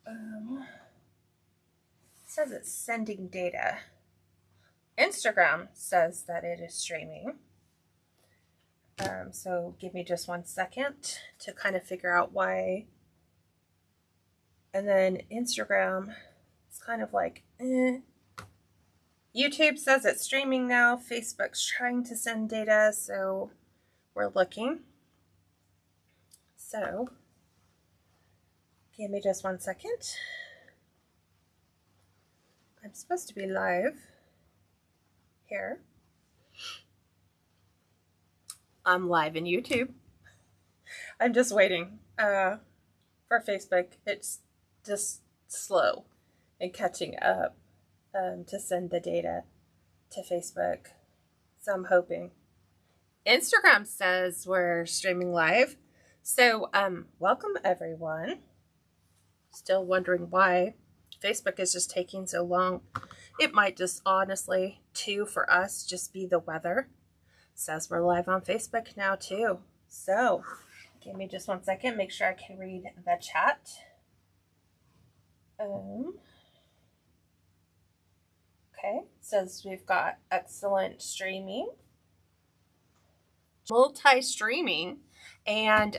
It says it's sending data. Instagram says that it is streaming. So give me just 1 second to kind of figure out why. And then Instagram, it's kind of like, YouTube says it's streaming now. Facebook's trying to send data, so we're looking. So give me just 1 second. I'm supposed to be live here. I'm live in YouTube. I'm just waiting for Facebook. It's just slow in catching up to send the data to Facebook. So I'm hoping. Instagram says we're streaming live. So welcome everyone. Still wondering why Facebook is just taking so long. It might just honestly, too, for us, just be the weather. Says we're live on Facebook now too. So give me just 1 second, make sure I can read the chat. Okay, says we've got excellent streaming, multi-streaming, and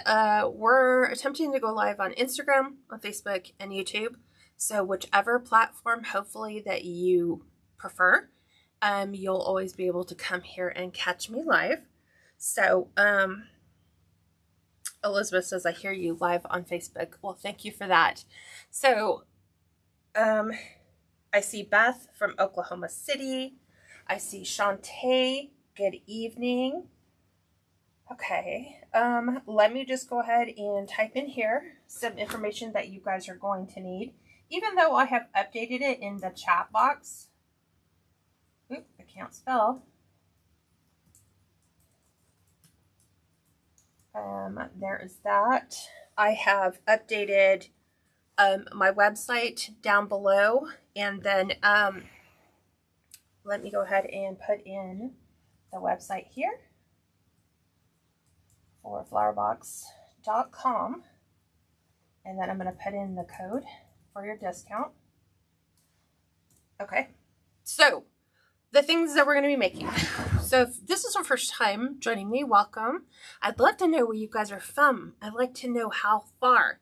we're attempting to go live on Instagram, on Facebook, and YouTube. So whichever platform, hopefully, that you prefer, you'll always be able to come here and catch me live. So Elizabeth says, I hear you live on Facebook. Well, thank you for that. So I see Beth from Oklahoma City. I see Shantae. Good evening. Okay, let me just go ahead and type in here some information that you guys are going to need. Even though I have updated it in the chat box. Oop, I can't spell. There is that. I have updated my website down below, and then let me go ahead and put in the website here for flowerbox.com, and then I'm going to put in the code for your discount. Okay, so the things that we're going to be making. So if this is your first time joining me, welcome. I'd love to know where you guys are from. I'd like to know how far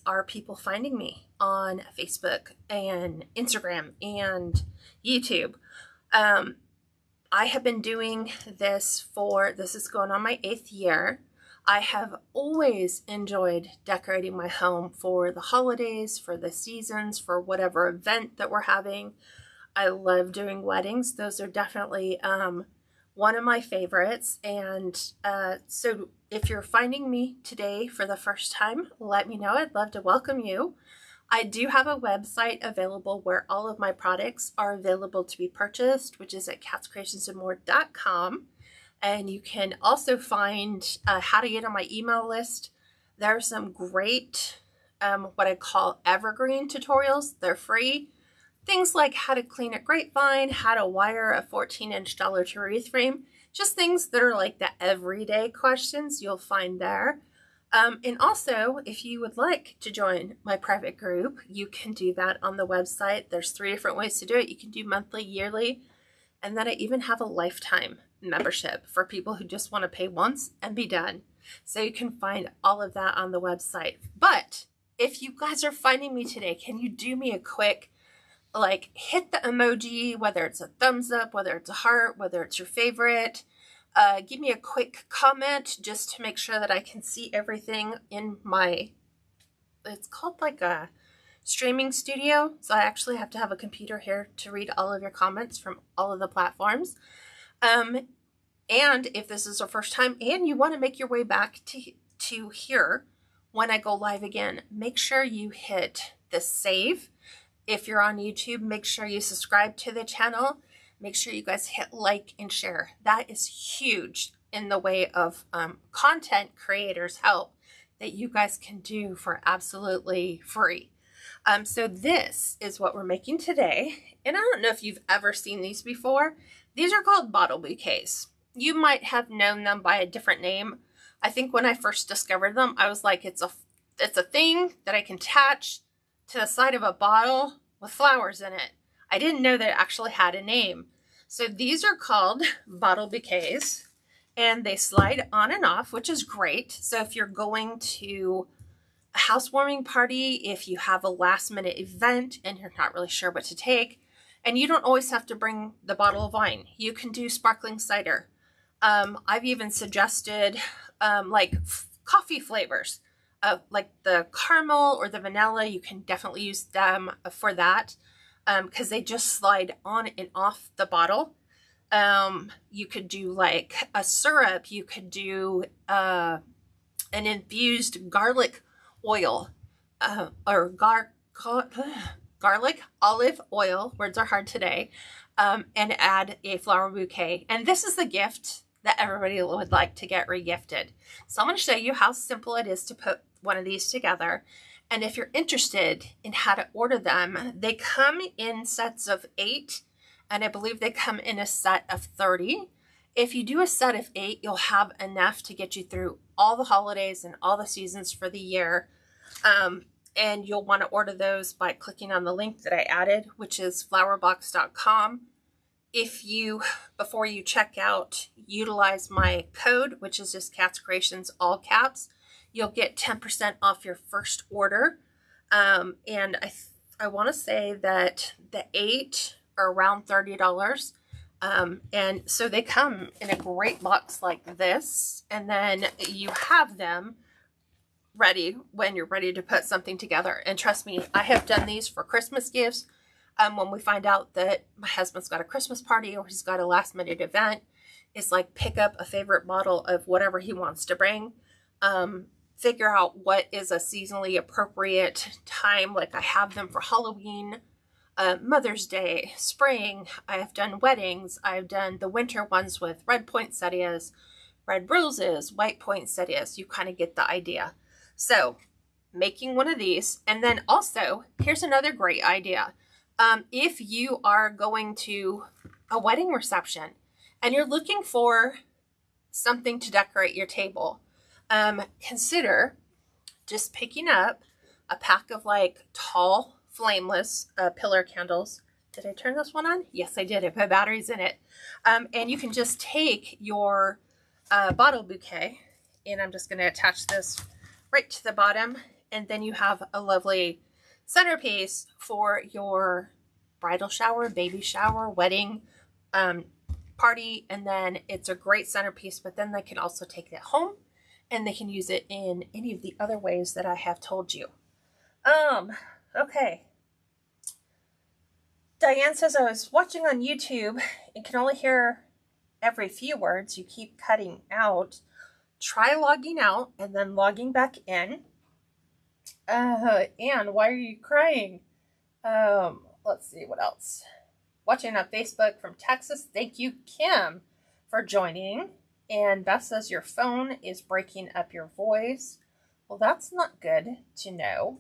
are people finding me on Facebook and Instagram and YouTube. I have been doing this this is going on my 8th year. I have always enjoyed decorating my home for the holidays, for the seasons, for whatever event that we're having. I love doing weddings. Those are definitely one of my favorites. And so if you're finding me today for the first time, let me know. I'd love to welcome you. I do have a website available where all of my products are available to be purchased, which is at KatsCreationsNMore.com. And you can also find how to get on my email list. There are some great, what I call evergreen tutorials. They're free. Things like how to clean a grapevine, how to wire a 14-inch dollar to wreath frame. Just things that are like the everyday questions you'll find there. And also, if you would like to join my private group, you can do that on the website. There's 3 different ways to do it. You can do monthly, yearly, and then I even have a lifetime membership for people who just want to pay once and be done. So you can find all of that on the website. But if you guys are finding me today, can you do me a quick, like, hit the emoji, whether it's a thumbs up, whether it's a heart, whether it's your favorite. Give me a quick comment just to make sure that I can see everything in my, it's called like a streaming studio. So I actually have to have a computer here to read all of your comments from all of the platforms. And if this is your first time and you want to make your way back to here when I go live again, make sure you hit the save. If you're on YouTube, make sure you subscribe to the channel. Make sure you guys hit like and share. That is huge in the way of content creators' help that you guys can do for absolutely free. So this is what we're making today. And I don't know if you've ever seen these before. These are called bottle bouquets. You might have known them by a different name. I think when I first discovered them, I was like, it's a thing that I can attach to the side of a bottle with flowers in it. I didn't know that it actually had a name. So these are called bottle bouquets, and they slide on and off, which is great. So if you're going to a housewarming party, if you have a last minute event and you're not really sure what to take, and you don't always have to bring the bottle of wine, you can do sparkling cider. I've even suggested like coffee flavors, like the caramel or the vanilla. You can definitely use them for that because they just slide on and off the bottle. You could do like a syrup. You could do an infused garlic oil or garlic olive oil. Words are hard today. And add a flower bouquet. And this is the gift that everybody would like to get regifted. So I'm going to show you how simple it is to put one of these together. And if you're interested in how to order them, they come in sets of 8, and I believe they come in a set of 30. If you do a set of 8, you'll have enough to get you through all the holidays and all the seasons for the year. And you'll want to order those by clicking on the link that I added, which is flowerbox.com. If you, before you check out, utilize my code, which is just KatsCreations, all caps, you'll get 10% off your first order. And I want to say that the 8 are around $30. And so they come in a great box like this, and then you have them ready when you're ready to put something together. And trust me, I have done these for Christmas gifts. When we find out that my husband's got a Christmas party or he's got a last minute event, it's like pick up a favorite bottle of whatever he wants to bring. Figure out what is a seasonally appropriate time. Like I have them for Halloween, Mother's Day, spring. I have done weddings. I've done the winter ones with red poinsettias, red roses, white poinsettias. You kind of get the idea. So making one of these, and then also here's another great idea. If you are going to a wedding reception and you're looking for something to decorate your table, consider just picking up a pack of like tall flameless pillar candles. Did I turn this one on? Yes, I did. I put batteries in it. And you can just take your bottle bouquet, and I'm just going to attach this right to the bottom, and then you have a lovely centerpiece for your bridal shower, baby shower, wedding, party, and then it's a great centerpiece, but then they can also take it home and they can use it in any of the other ways that I have told you. Okay. Diane says, I was watching on YouTube and can only hear every few words. You keep cutting out. Try logging out and then logging back in. Anne, why are you crying? Let's see what else. Watching on Facebook from Texas. Thank you, Kim, for joining. And Beth says your phone is breaking up your voice. Well, that's not good to know,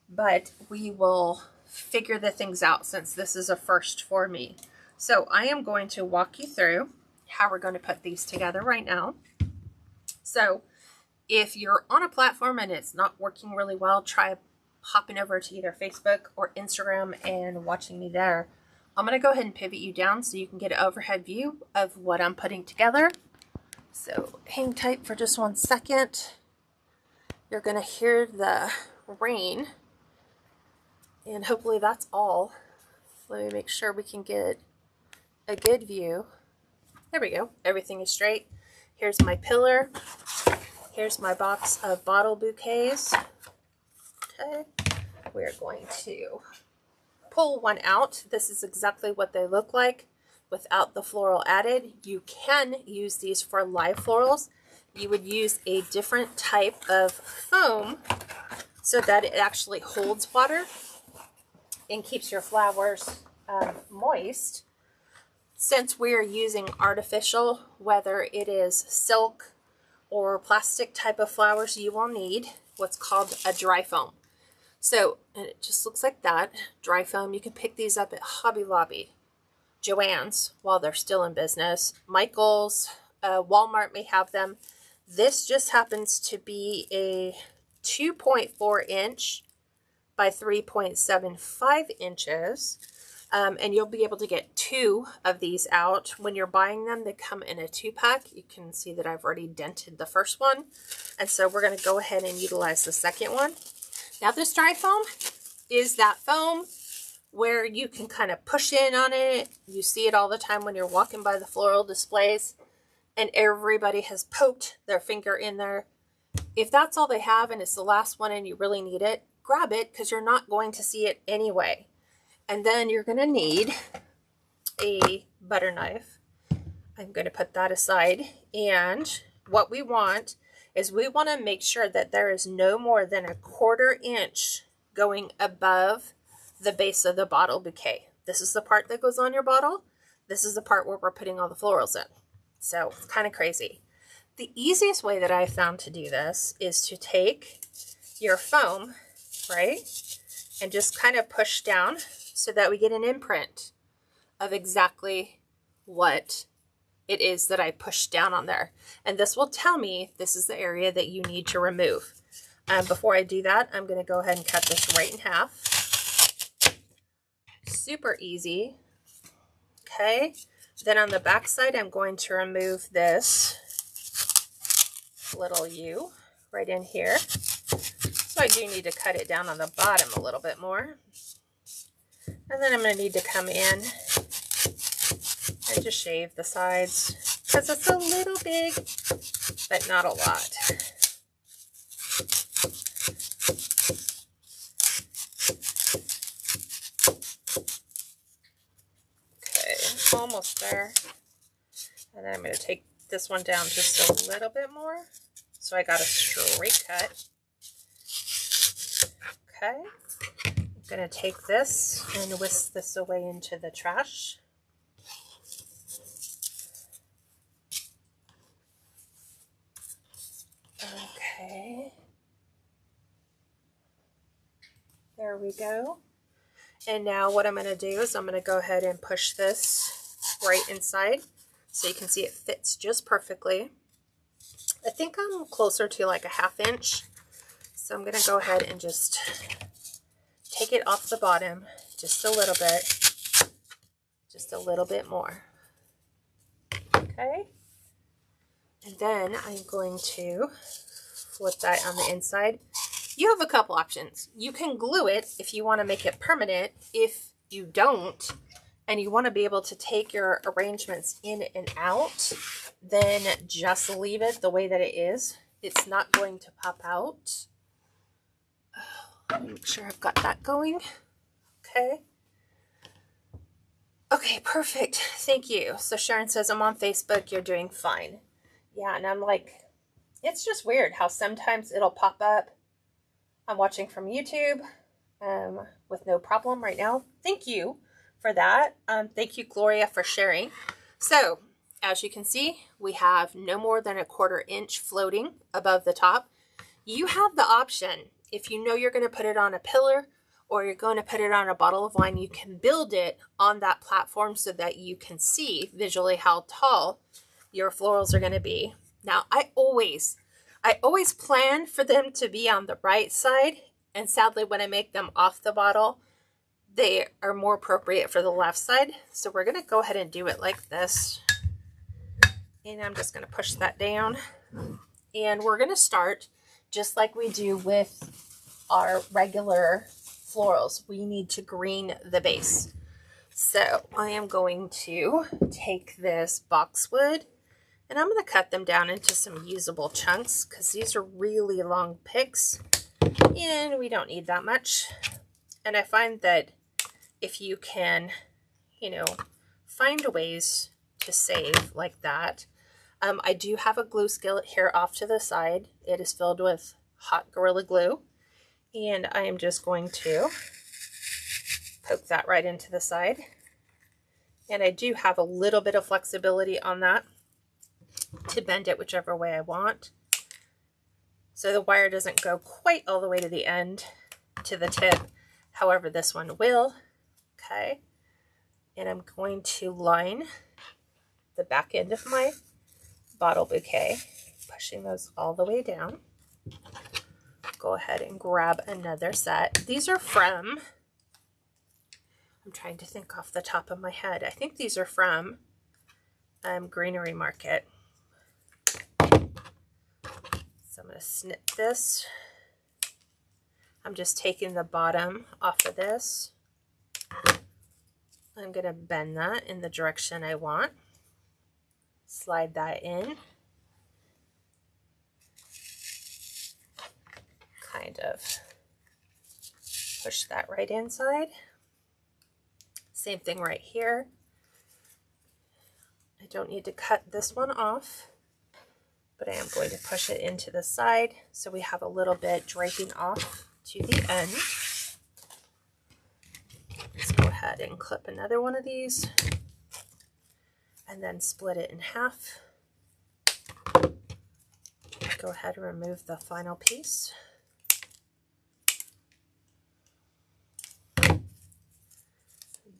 but we will figure the things out since this is a first for me. So I am going to walk you through how we're going to put these together right now. So if you're on a platform and it's not working really well, try hopping over to either Facebook or Instagram and watching me there. I'm going to go ahead and pivot you down so you can get an overhead view of what I'm putting together. So hang tight for just 1 second. You're going to hear the rain, and hopefully that's all. Let me make sure we can get a good view. There we go. Everything is straight. Here's my pillar. Here's my box of bottle bouquets. Okay. We're going to pull one out. This is exactly what they look like without the floral added. You can use these for live florals. You would use a different type of foam so that it actually holds water and keeps your flowers moist. Since we're using artificial, whether it is silk or plastic type of flowers, you will need what's called a dry foam. So, and it just looks like that, dry foam. You can pick these up at Hobby Lobby, Joann's, while they're still in business. Michael's, Walmart may have them. This just happens to be a 2.4 inch by 3.75 inches. And you'll be able to get 2 of these out. When you're buying them, they come in a 2-pack. You can see that I've already dented the first one. And so we're going to go ahead and utilize the second one. Now this dry foam is that foam where you can kind of push in on it. You see it all the time when you're walking by the floral displays and everybody has poked their finger in there. If that's all they have and it's the last one and you really need it, grab it because you're not going to see it anyway. And then you're going to need a butter knife. I'm going to put that aside. And what we want is we want to make sure that there is no more than 1/4 inch going above the base of the bottle bouquet. This is the part that goes on your bottle. This is the part where we're putting all the florals in. So it's kind of crazy. The easiest way that I found to do this is to take your foam, right, and just kind of push down so that we get an imprint of exactly what it is that I pushed down on there. And this will tell me this is the area that you need to remove. Before I do that, I'm going to go ahead and cut this right in half. Super easy. Okay. Then on the back side, I'm going to remove this little U right in here. So I do need to cut it down on the bottom a little bit more. And then I'm going to need to come in and just shave the sides because it's a little big, but not a lot. Okay, almost there. And then I'm going to take this one down just a little bit more. So I got a straight cut. Okay. I'm going to take this and whisk this away into the trash. Okay. There we go. And now what I'm going to do is I'm going to go ahead and push this right inside so you can see it fits just perfectly. I think I'm closer to like 1/2 inch. So I'm going to go ahead and just take it off the bottom just a little bit more. Okay. And then I'm going to flip that on the inside. You have a couple options. You can glue it if you want to make it permanent. If you don't, and you want to be able to take your arrangements in and out, then just leave it the way that it is. It's not going to pop out. Let me make sure I've got that going. Okay. Okay, perfect. Thank you. So Sharon says, I'm on Facebook. You're doing fine. Yeah, and I'm like, it's just weird how sometimes it'll pop up. I'm watching from YouTube with no problem right now. Thank you for that. Thank you, Gloria, for sharing. So, as you can see, we have no more than 1/4 inch floating above the top. You have the option, if you know you're going to put it on a pillar or you're going to put it on a bottle of wine, you can build it on that platform so that you can see visually how tall your florals are going to be. Now, I always plan for them to be on the right side, and sadly, when I make them off the bottle, they are more appropriate for the left side. So we're going to go ahead and do it like this. And I'm just going to push that down. And we're going to start just like we do with our regular florals. We need to green the base. So I am going to take this boxwood and I'm going to cut them down into some usable chunks because these are really long picks and we don't need that much. And I find that if you can, find ways to save like that. I do have a glue skillet here off to the side. It is filled with hot Gorilla Glue. And I am just going to poke that right into the side. And I do have a little bit of flexibility on that to bend it whichever way I want. So the wire doesn't go quite all the way to the end, to the tip. However, this one will. Okay. And I'm going to line the back end of my bottle bouquet, pushing those all the way down. go ahead and grab another set. These are from, I'm trying to think off the top of my head. I think these are from Greenery Market. So I'm going to snip this. I'm just taking the bottom off of this. I'm going to bend that in the direction I want. Slide that in. Kind of push that right inside. Same thing right here. I don't need to cut this one off, but I am going to push it into the side so we have a little bit draping off to the end. Let's go ahead and clip another one of these and then split it in half. Go ahead and remove the final piece.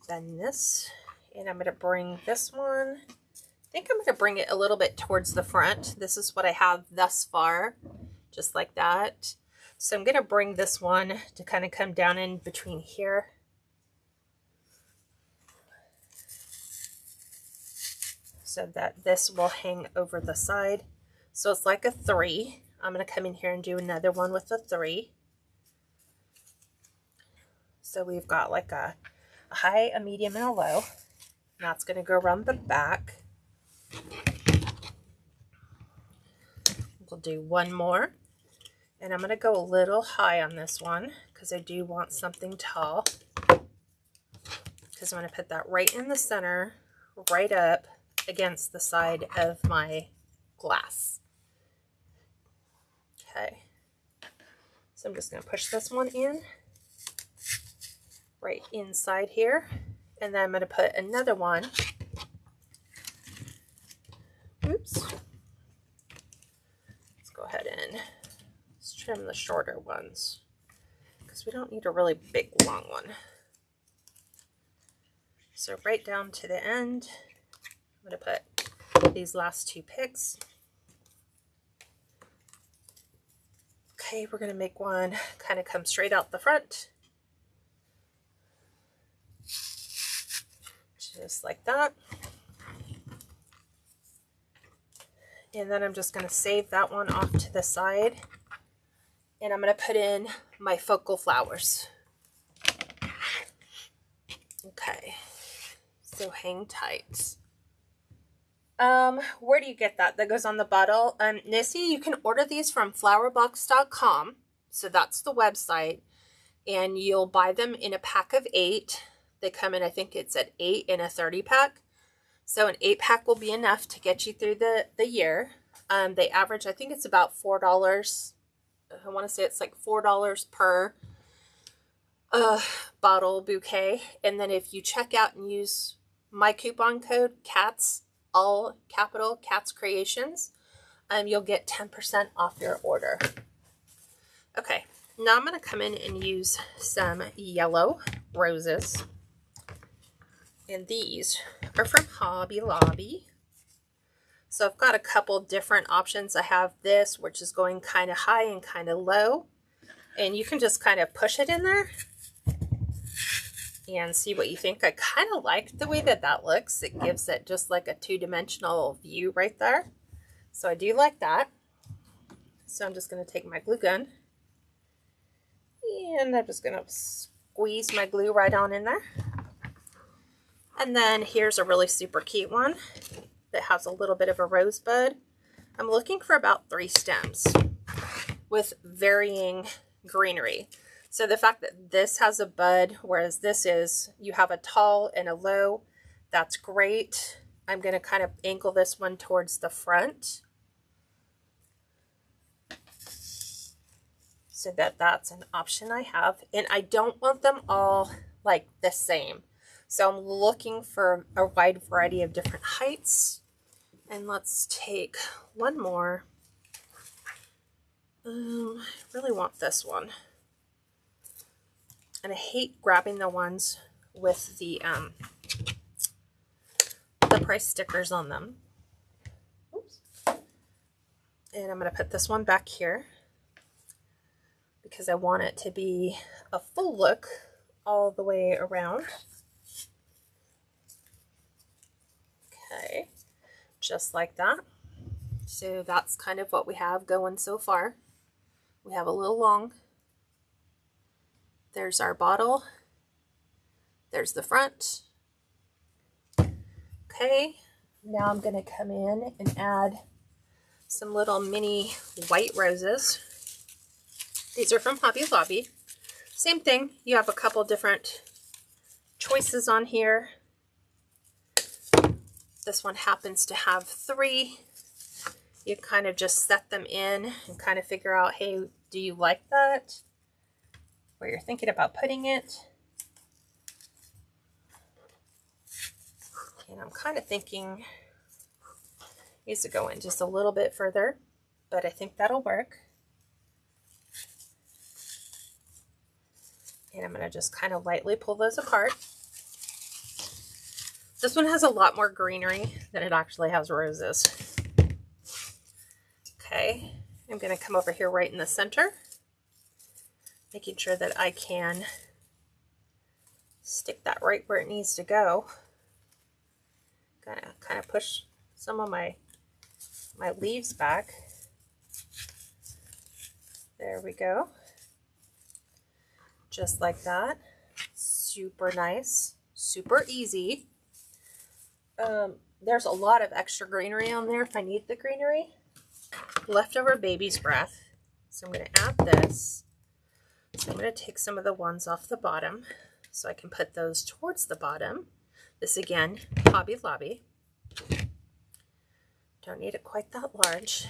Bend this, and I'm going to bring this one, I think I'm going to bring it a little bit towards the front. This is what I have thus far, just like that. So I'm going to bring this one to kind of come down in between here. So that this will hang over the side. So it's like a 3. I'm going to come in here and do another one with a 3. So we've got like a high, a medium, and a low. That's going to go around the back. We'll do one more. And I'm going to go a little high on this one because I do want something tall. Because I'm going to put that right in the center, right up against the side of my glass. Okay. So I'm just going to push this one in right inside here. And then I'm going to put another one. Oops. Let's go ahead and trim the shorter ones because we don't need a really big long one. So right down to the end, I'm going to put these last 2 picks. Okay, we're going to make one kind of come straight out the front. Just like that. And then I'm just going to save that one off to the side. And I'm going to put in my focal flowers. Okay, so hang tight. Where do you get that? That goes on the bottle. Nissy, you can order these from flowerbox.com. So that's the website. And you'll buy them in a pack of 8. They come in, I think it's at 8 in a 30 pack. So an 8-pack will be enough to get you through the year. They average, I think it's about $4. I want to say it's like $4 per bottle bouquet. And then if you check out and use my coupon code KATS, all capital KATS Creations, you'll get 10% off your order. Okay, now I'm going to come in and use some yellow roses. And these are from Hobby Lobby. So I've got a couple different options. I have this, which is going kind of high and kind of low. And you can just kind of push it in there and see what you think. I kind of like the way that that looks. It gives it just like a 2-dimensional view right there. So I do like that. So I'm just going to take my glue gun and I'm just going to squeeze my glue right on in there. And then here's a really super cute one that has a little bit of a rosebud. I'm looking for about 3 stems with varying greenery. So the fact that this has a bud, whereas this is, you have a tall and a low, that's great. I'm going to kind of angle this one towards the front so that that's an option I have. And I don't want them all like the same. So I'm looking for a wide variety of different heights. And let's take one more. I really want this one. And I hate grabbing the ones with the price stickers on them. Oops. And I'm going to put this one back here. because I want it to be a full look all the way around. Okay, just like that. So that's kind of what we have going so far. We have a little long. There's our bottle. There's the front. Okay, now I'm going to come in and add some little mini white roses. These are from Hobby Lobby. Same thing, you have a couple different choices on here. This one happens to have 3. You kind of just set them in and kind of figure out, hey, do you like that? Where you're thinking about putting it. And I'm kind of thinking needs to go in just a little bit further, but I think that'll work. And I'm going to just kind of lightly pull those apart. This one has a lot more greenery than it actually has roses. Okay, I'm going to come over here right in the center, making sure that I can stick that right where it needs to go. Gonna kind of push some of my leaves back. There we go. Just like that. Super nice, super easy. There's a lot of extra greenery on there if I need the greenery. Leftover baby's breath. So I'm going to add this. So I'm going to take some of the ones off the bottom so I can put those towards the bottom. This again, Hobby Lobby. Don't need it quite that large.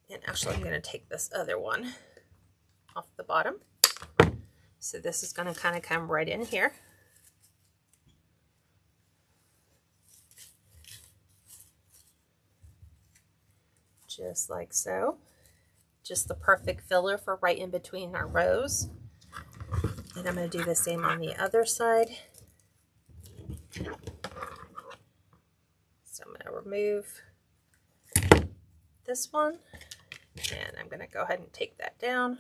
And actually I'm going to take this other one off the bottom. So this is going to kind of come right in here. Just like so. Just the perfect filler for right in between our rows. And I'm going to do the same on the other side. So I'm going to remove this one. And I'm going to go ahead and take that down.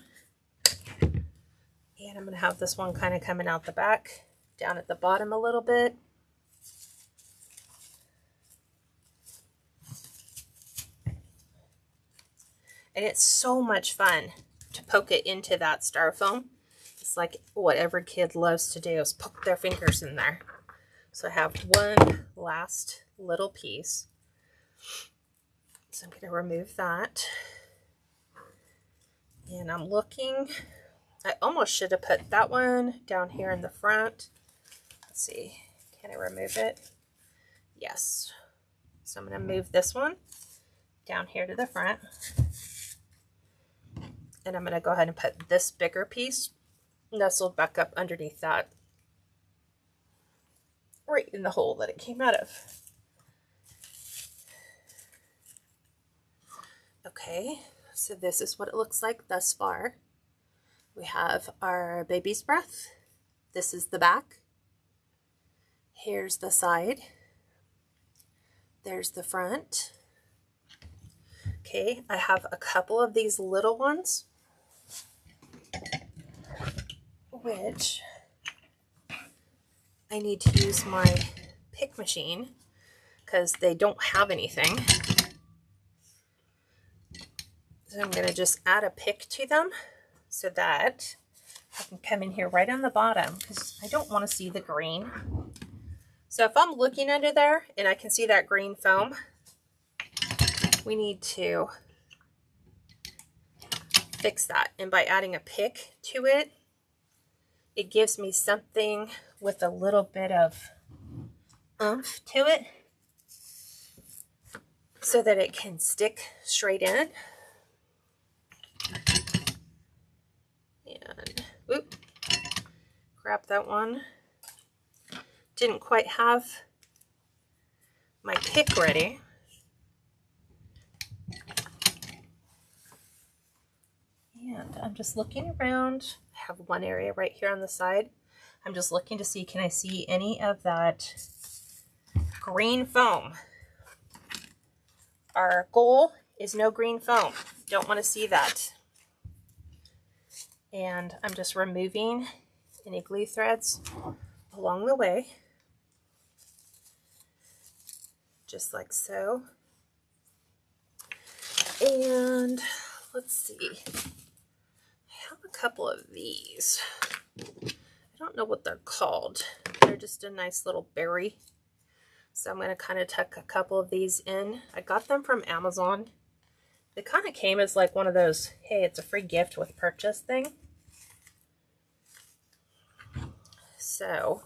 And I'm going to have this one kind of coming out the back, down at the bottom a little bit. And it's so much fun to poke it into that styrofoam. It's like what every kid loves to do is poke their fingers in there. So I have one last little piece. So I'm going to remove that. And I'm looking, I almost should have put that one down here in the front. Let's see, can I remove it? Yes. So I'm going to move this one down here to the front. And I'm going to go ahead and put this bigger piece nestled back up underneath that, right in the hole that it came out of. Okay, so this is what it looks like thus far. We have our baby's breath. This is the back. Here's the side. There's the front. Okay, I have a couple of these little ones, which I need to use my pick machine because they don't have anything. So I'm going to just add a pick to them so that I can come in here right on the bottom because I don't want to see the green. So if I'm looking under there and I can see that green foam, we need to fix that. And by adding a pick to it, it gives me something with a little bit of oomph to it so that it can stick straight in. And whoop, grab that one. Didn't quite have my pick ready. And I'm just looking around. I have one area right here on the side. I'm just looking to see, can I see any of that green foam? Our goal is no green foam. Don't want to see that. And I'm just removing any glue threads along the way, just like so. And let's see, I have a couple of these. I don't know what they're called. They're just a nice little berry. So I'm going to kind of tuck a couple of these in. I got them from Amazon. They kind of came as like one of those, hey, it's a free gift with purchase thing. So,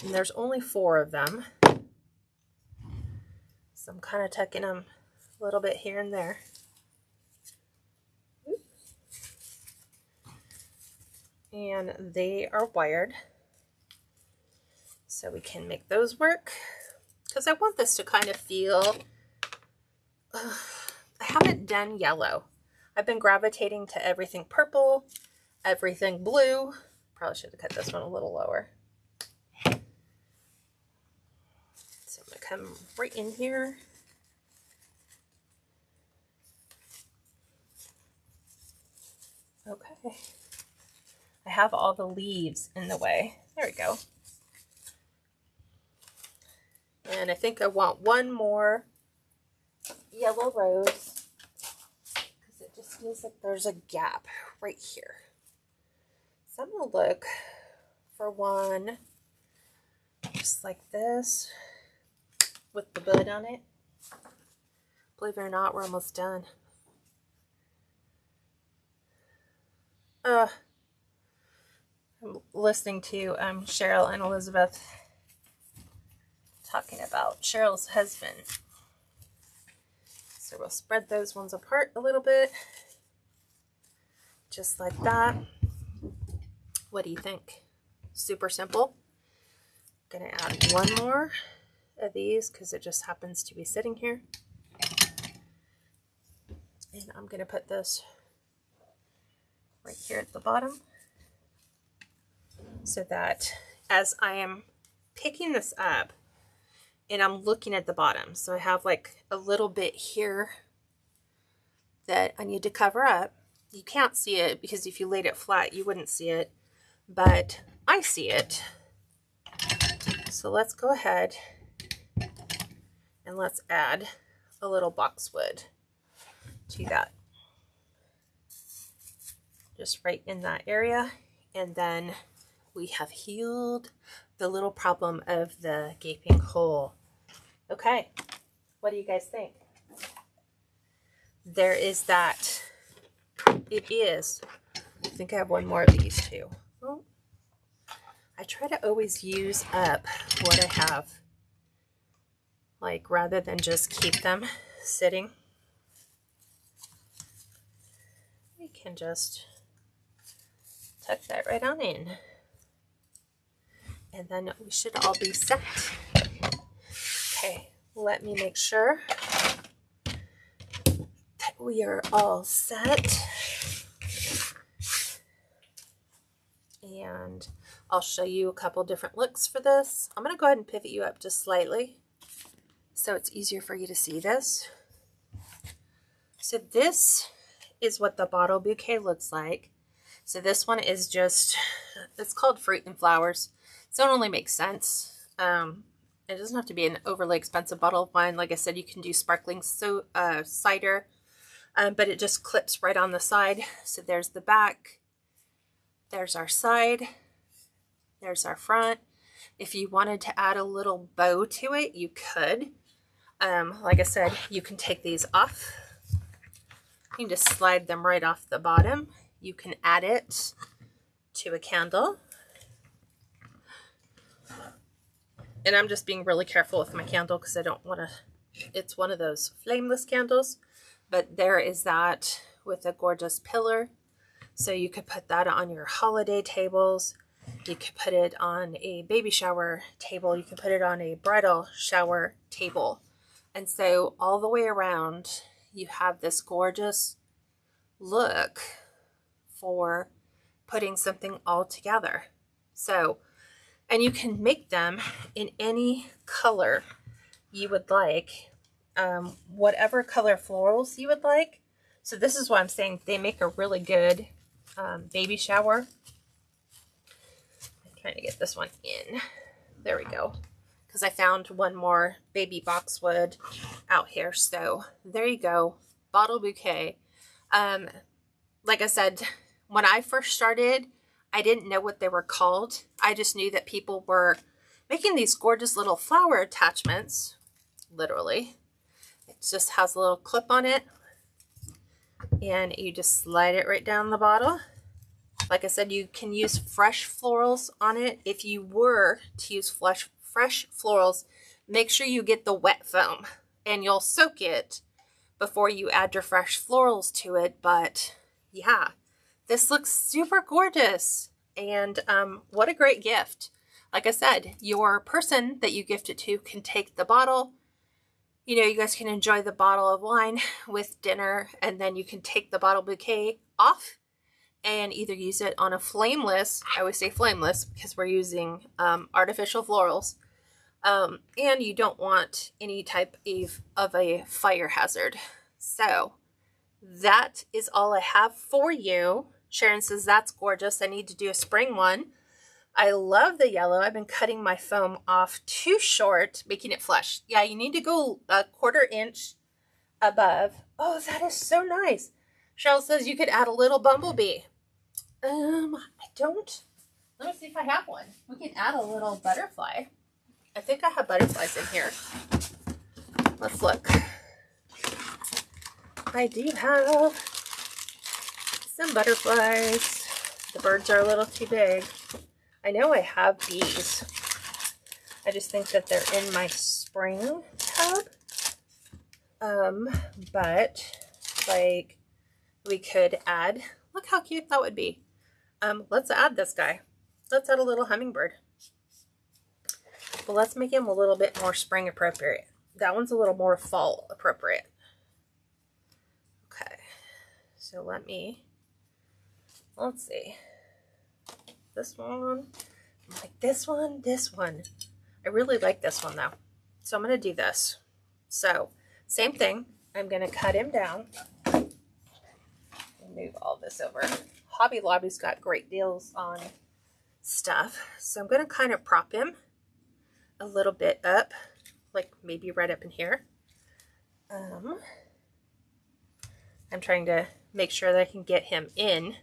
and there's only 4 of them. So I'm kind of tucking them a little bit here and there. And they are wired, so we can make those work, because I want this to kind of feel, I haven't done yellow. I've been gravitating to everything purple, everything blue. Probably should have cut this one a little lower. So I'm going to come right in here. Okay. I have all the leaves in the way. There we go. And I think I want one more yellow rose, because it just feels like there's a gap right here. So I'm going to look for one just like this with the bud on it. Believe it or not, we're almost done. I'm listening to Cheryl and Elizabeth talking about Cheryl's husband. So we'll spread those ones apart a little bit, just like that. What do you think? Super simple. I'm gonna add one more of these because it just happens to be sitting here. And I'm gonna put this right here at the bottom, so that as I am picking this up and I'm looking at the bottom, so I have like a little bit here that I need to cover up. You can't see it because if you laid it flat you wouldn't see it, but I see it. So let's go ahead and let's add a little boxwood to that, just right in that area. And then we have healed the little problem of the gaping hole. Okay, what do you guys think? There is that. It is. I think I have one more of these too. Oh, I try to always use up what I have, like rather than just keep them sitting. We can just tuck that right on in. And then we should all be set. Okay, let me make sure that we are all set. And I'll show you a couple different looks for this. I'm going to go ahead and pivot you up just slightly so it's easier for you to see this. So this is what the bottle bouquet looks like. So this one is just, it's called Fruit and Flowers. So it only makes sense. It doesn't have to be an overly expensive bottle of wine. Like I said, you can do sparkling cider, but it just clips right on the side. So there's the back, there's our side, there's our front. If you wanted to add a little bow to it, you could. Like I said, you can take these off. You can just slide them right off the bottom. You can add it to a candle. And I'm just being really careful with my candle because I don't want to, it's one of those flameless candles. But there is that with a gorgeous pillar. So you could put that on your holiday tables. You could put it on a baby shower table. You can put it on a bridal shower table. And so all the way around, you have this gorgeous look for putting something all together. So, and you can make them in any color you would like, whatever color florals you would like. So this is why I'm saying they make a really good baby shower. I'm trying to get this one in. There we go. Because I found one more baby boxwood out here. So there you go. Bottle bouquet. Like I said, when I first started, I didn't know what they were called. I just knew that people were making these gorgeous little flower attachments. Literally. It just has a little clip on it. And you just slide it right down the bottle. Like I said, you can use fresh florals on it. If you were to use fresh florals, make sure you get the wet foam and you'll soak it before you add your fresh florals to it. But yeah, this looks super gorgeous. And what a great gift. Like I said, your person that you gift it to can take the bottle. You know, you guys can enjoy the bottle of wine with dinner, and then you can take the bottle bouquet off and either use it on a flameless, I always say flameless because we're using artificial florals, and you don't want any type of a fire hazard. So that is all I have for you. Sharon says, that's gorgeous. I need to do a spring one. I love the yellow. I've been cutting my foam off too short, making it flush. Yeah, you need to go a 1/4 inch above. Oh, that is so nice. Cheryl says you could add a little bumblebee. I don't. Let me see if I have one. We can add a little butterfly. I think I have butterflies in here. Let's look. I do have some butterflies. The birds are a little too big. I know I have bees. I just think that they're in my spring tub. But like we could add, look how cute that would be. Let's add this guy. Let's add a little hummingbird. But let's make him a little bit more spring appropriate. That one's a little more fall appropriate. Okay. So let's see. This one, like this one. I really like this one though. So I'm going to do this. So same thing. I'm going to cut him down. Move all this over. Hobby Lobby's got great deals on stuff. So I'm going to kind of prop him a little bit up, like maybe right up in here. I'm trying to make sure that I can get him into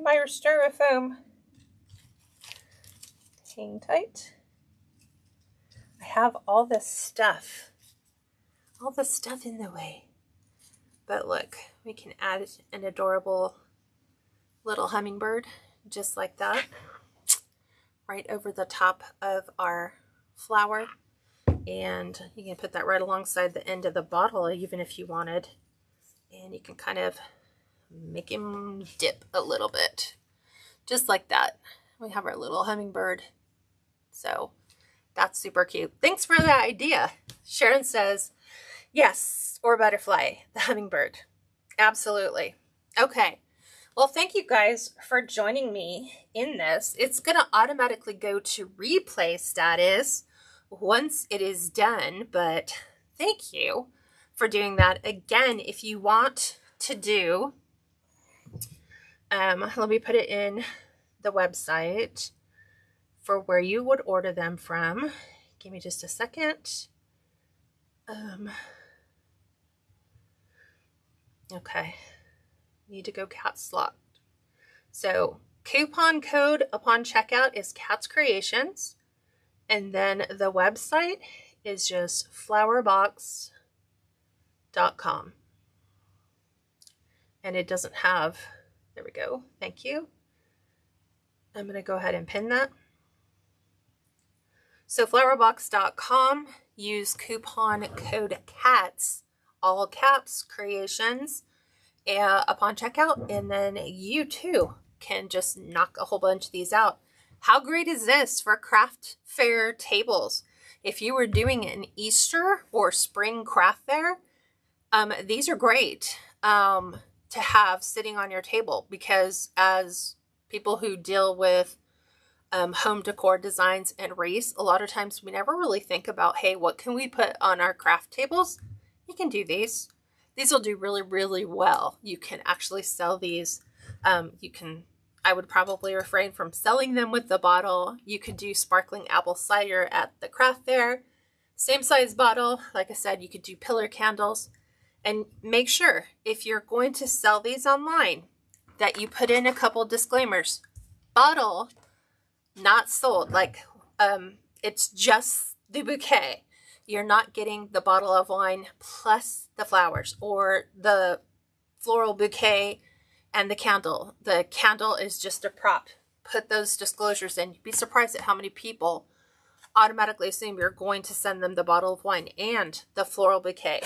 my styrofoam. Hang tight. I have all this stuff in the way. But look, we can add an adorable little hummingbird just like that, right over the top of our flower. And you can put that right alongside the end of the bottle, even if you wanted. And you can kind of make him dip a little bit, just like that. We have our little hummingbird. So that's super cute. Thanks for the idea. Sharon says, yes, or butterfly, the hummingbird. Absolutely. Okay. Well, thank you guys for joining me in this. It's going to automatically go to replay status once it is done, but thank you for doing that. Again, if you want to do, let me put it in the website for where you would order them from. Give me just a second. Okay, need to go Cats Locked. So coupon code upon checkout is Cats Creations, and then the website is just flowerbox.com. And it doesn't have, there we go, thank you. I'm going to go ahead and pin that. So flowerbox.com, use coupon code CATS, all caps, creations, upon checkout, and then you too can just knock a whole bunch of these out. How great is this for craft fair tables? If you were doing an Easter or spring craft fair, these are great to have sitting on your table, because as people who deal with home decor designs and wreaths, a lot of times we never really think about, hey, what can we put on our craft tables? You can do these. These will do really, really well. You can actually sell these. I would probably refrain from selling them with the bottle. You could do sparkling apple cider at the craft fair. Same size bottle. Like I said, you could do pillar candles. And make sure, if you're going to sell these online, that you put in a couple disclaimers. Bottle, not sold. Like, it's just the bouquet. You're not getting the bottle of wine plus the flowers or the floral bouquet and the candle. The candle is just a prop. Put those disclosures in. You'd be surprised at how many people automatically assume you're going to send them the bottle of wine and the floral bouquet.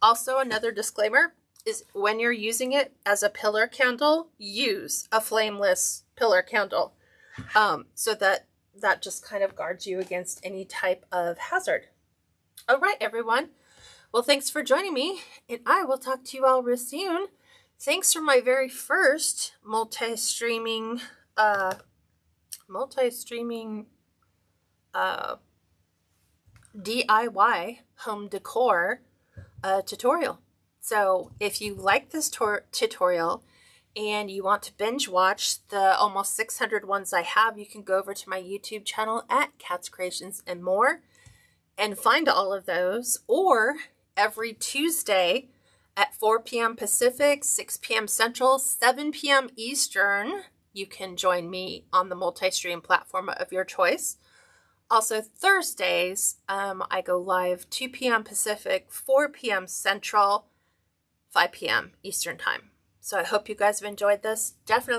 Also, another disclaimer is when you're using it as a pillar candle, use a flameless pillar candle, so that just kind of guards you against any type of hazard. All right, everyone. Well, thanks for joining me, and I will talk to you all real soon. Thanks for my very first multi-streaming DIY home decor tutorial. So if you like this tutorial and you want to binge watch the almost 600 ones I have, you can go over to my YouTube channel at KatsCreationsNMore and find all of those. Or every Tuesday at 4 p.m. Pacific, 6 p.m. Central, 7 p.m. Eastern, you can join me on the multi-stream platform of your choice. Also Thursdays, I go live 2 p.m. Pacific, 4 p.m. Central, 5 p.m. Eastern time. So I hope you guys have enjoyed this. Definitely